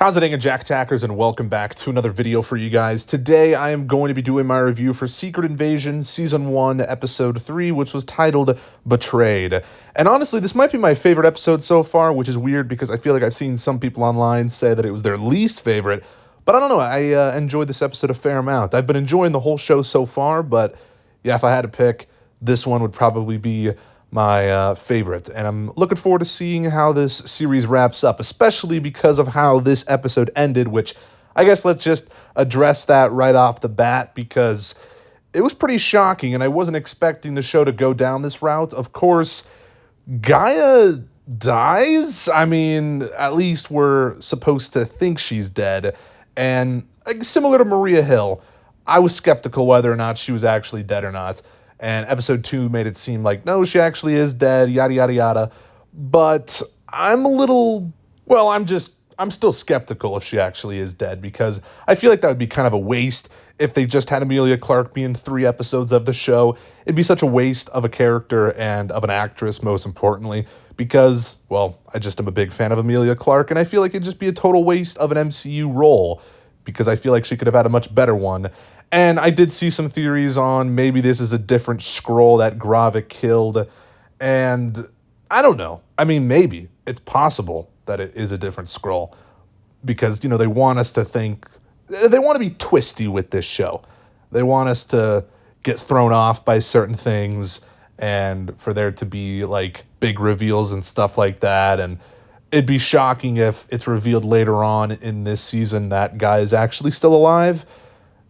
How's it going, Jack Attackers, and welcome back to another video for you guys. Today I am going to be doing my review for Secret Invasion Season 1, Episode 3, which was titled Betrayed. And honestly, this might be my favorite episode so far, which is weird because I feel like I've seen some people online say that it was their least favorite. But I don't know, I enjoyed this episode a fair amount. I've been enjoying the whole show so far, but yeah, if I had to pick, this one would probably be my favorite. And I'm looking forward to seeing how this series wraps up, especially because of how this episode ended, which I guess let's just address that right off the bat because it was pretty shocking and I wasn't expecting the show to go down this route. Of course, Gaia dies. I mean, at least we're supposed to think she's dead. And similar to Maria Hill, I was skeptical whether or not she was actually dead or not. And episode 2 made it seem like, no, she actually is dead, yada, yada, yada. But I'm still skeptical if she actually is dead because I feel like that would be kind of a waste if they just had Emilia Clarke be in 3 episodes of the show. It'd be such a waste of a character and of an actress, most importantly, because, well, I just am a big fan of Emilia Clarke, and I feel like it'd just be a total waste of an MCU role because I feel like she could have had a much better one. And I did see some theories on maybe this is a different Skrull that Gravik killed. And I don't know. I mean, maybe. It's possible that it is a different Skrull. Because, they want us to think... They want to be twisty with this show. They want us to get thrown off by certain things and for there to be, big reveals and stuff like that. And it'd be shocking if it's revealed later on in this season that Guy is actually still alive.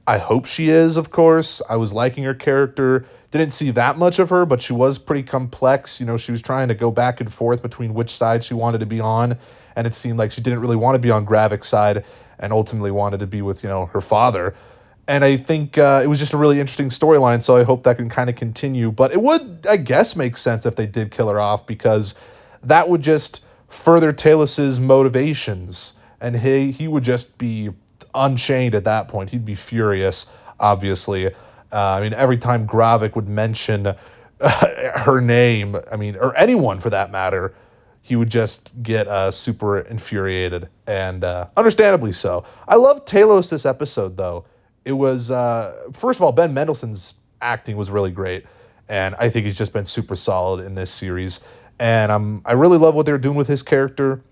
I hope she is, of course. I was liking her character. Didn't see that much of her, but she was pretty complex. She was trying to go back and forth between which side she wanted to be on, and it seemed like she didn't really want to be on Gravik's side and ultimately wanted to be with, her father. And I think it was just a really interesting storyline, so I hope that can kind of continue. But it would, I guess, make sense if they did kill her off because that would just further Talos's motivations, and he would just be unchained at that point. He'd be furious, obviously. Every time Gravik would mention her name, or anyone for that matter, he would just get super infuriated, and understandably so. I loved Talos this episode, though. It was, first of all, Ben Mendelsohn's acting was really great, and I think he's just been super solid in this series. And I really love what they're doing with his character.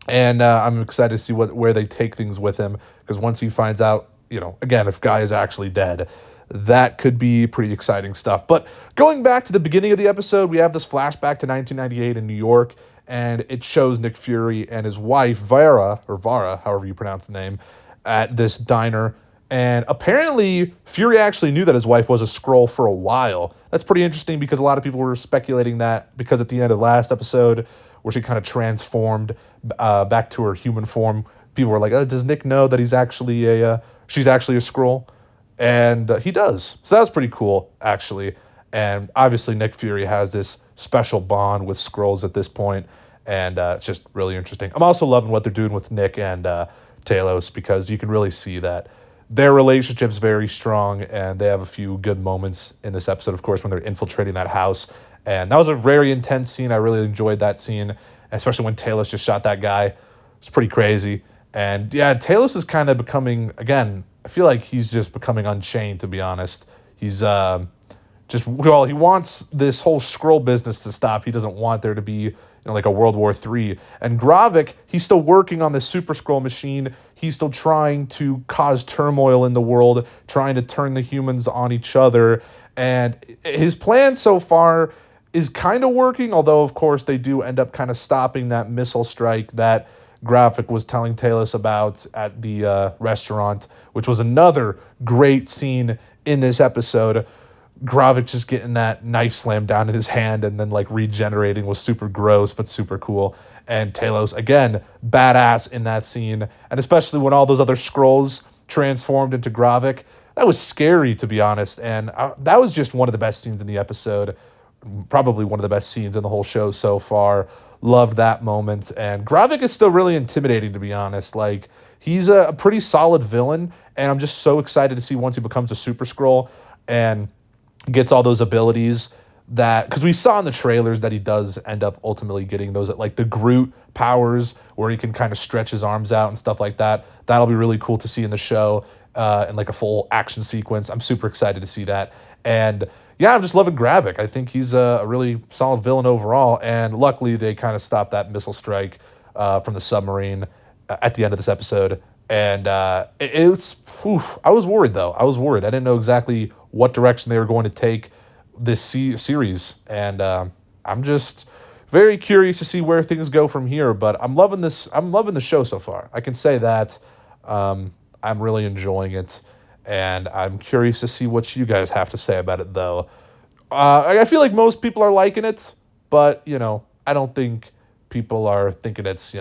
And I'm excited to see where they take things with him, because once he finds out, again, if Guy is actually dead, that could be pretty exciting stuff. But going back to the beginning of the episode, we have this flashback to 1998 in New York, and it shows Nick Fury and his wife, Vara, however you pronounce the name, at this diner. And apparently, Fury actually knew that his wife was a Skrull for a while. That's pretty interesting because a lot of people were speculating that because at the end of the last episode, where she kind of transformed back to her human form, people were like, oh, does Nick know that she's actually a Skrull? And he does. So that was pretty cool, actually. And obviously Nick Fury has this special bond with Skrulls at this point, and it's just really interesting. I'm also loving what they're doing with Nick and Talos because you can really see that their relationship's very strong, and they have a few good moments in this episode, of course, when they're infiltrating that house. And that was a very intense scene. I really enjoyed that scene, especially when Talos just shot that guy. It's pretty crazy. And yeah, Talos is kind of becoming, again, I feel like he's just becoming unchained, to be honest. He's he wants this whole Skrull business to stop. He doesn't want there to be, like a World War III. And Gravik, he's still working on the Super Skrull machine. He's still trying to cause turmoil in the world, trying to turn the humans on each other. And his plan so far is kind of working, although, of course, they do end up kind of stopping that missile strike that Gravik was telling Talos about at the restaurant, which was another great scene in this episode. Gravik just getting that knife slammed down in his hand and then, regenerating was super gross, but super cool. And Talos, again, badass in that scene. And especially when all those other Skrulls transformed into Gravik, that was scary, to be honest. And that was just one of the best scenes in the episode. Probably one of the best scenes in the whole show so far. Loved that moment. And Gravik is still really intimidating, to be honest. He's a pretty solid villain, and I'm just so excited to see once he becomes a Super Skrull and gets all those abilities that, because we saw in the trailers that he does end up ultimately getting those, like the Groot powers where he can kind of stretch his arms out and stuff like that. That'll be really cool to see in the show, in like a full action sequence. I'm super excited to see that. And yeah, I'm just loving Gravik. I think he's a really solid villain overall. And luckily, they kind of stopped that missile strike from the submarine at the end of this episode. And it was, I was worried though. I was worried. I didn't know exactly what direction they were going to take this series. And I'm just very curious to see where things go from here. But I'm loving this. I'm loving the show so far. I can say that. I'm really enjoying it. And I'm curious to see what you guys have to say about it, though. I feel like most people are liking it, but, I don't think people are thinking it's,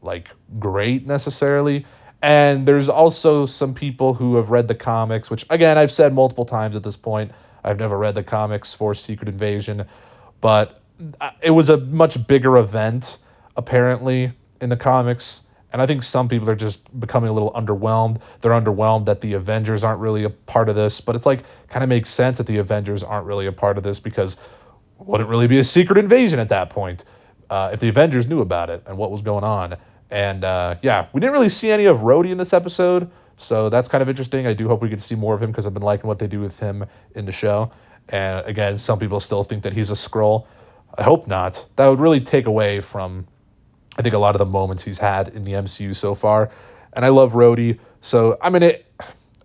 like, great necessarily. And there's also some people who have read the comics, which, again, I've said multiple times at this point. I've never read the comics for Secret Invasion, but it was a much bigger event, apparently, in the comics. And I think some people are just becoming a little underwhelmed. They're underwhelmed that the Avengers aren't really a part of this. But it's like, kind of makes sense that the Avengers aren't really a part of this, because it wouldn't really be a secret invasion at that point if the Avengers knew about it and what was going on. And yeah, we didn't really see any of Rhodey in this episode. So that's kind of interesting. I do hope we get to see more of him, because I've been liking what they do with him in the show. And again, some people still think that he's a Skrull. I hope not. That would really take away from, I think, a lot of the moments he's had in the MCU so far. And I love Rhodey. So, I mean,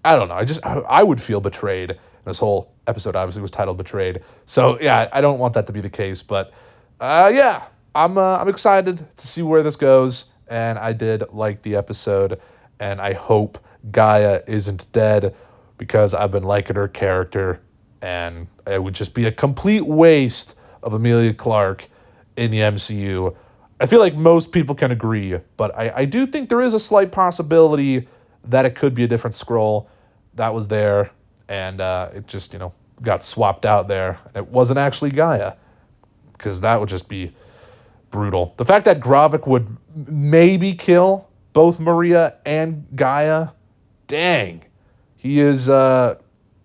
I don't know. I would feel betrayed. This whole episode obviously was titled Betrayed. So, yeah, I don't want that to be the case. But, yeah, I'm excited to see where this goes. And I did like the episode. And I hope Gaia isn't dead, because I've been liking her character. And it would just be a complete waste of Emilia Clarke in the MCU. I feel like most people can agree, but I do think there is a slight possibility that it could be a different Skrull that was there, and it just, got swapped out there, and it wasn't actually Gaia, because that would just be brutal. The fact that Gravik would maybe kill both Maria and Gaia, dang. He is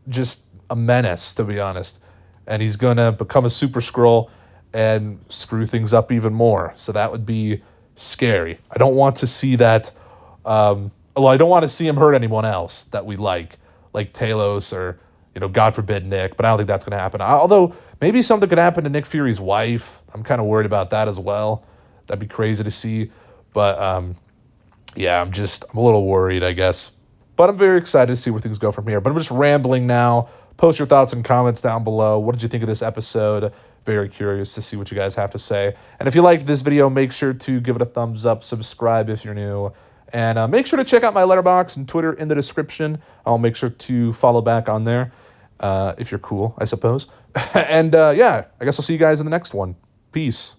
just a menace, to be honest, and he's going to become a Super Skrull and screw things up even more. So that would be scary. I don't want to see that. I don't want to see him hurt anyone else that we like Talos or, God forbid, Nick. But I don't think that's going to happen. Although maybe something could happen to Nick Fury's wife. I'm kind of worried about that as well. That'd be crazy to see. But yeah, I'm a little worried, I guess. But I'm very excited to see where things go from here. But I'm just rambling now. Post your thoughts and comments down below. What did you think of this episode? Very curious to see what you guys have to say. And if you liked this video, make sure to give it a thumbs up, subscribe if you're new, and make sure to check out my Letterboxd and Twitter in the description. I'll make sure to follow back on there if you're cool, I suppose. And yeah, I guess I'll see you guys in the next one. Peace.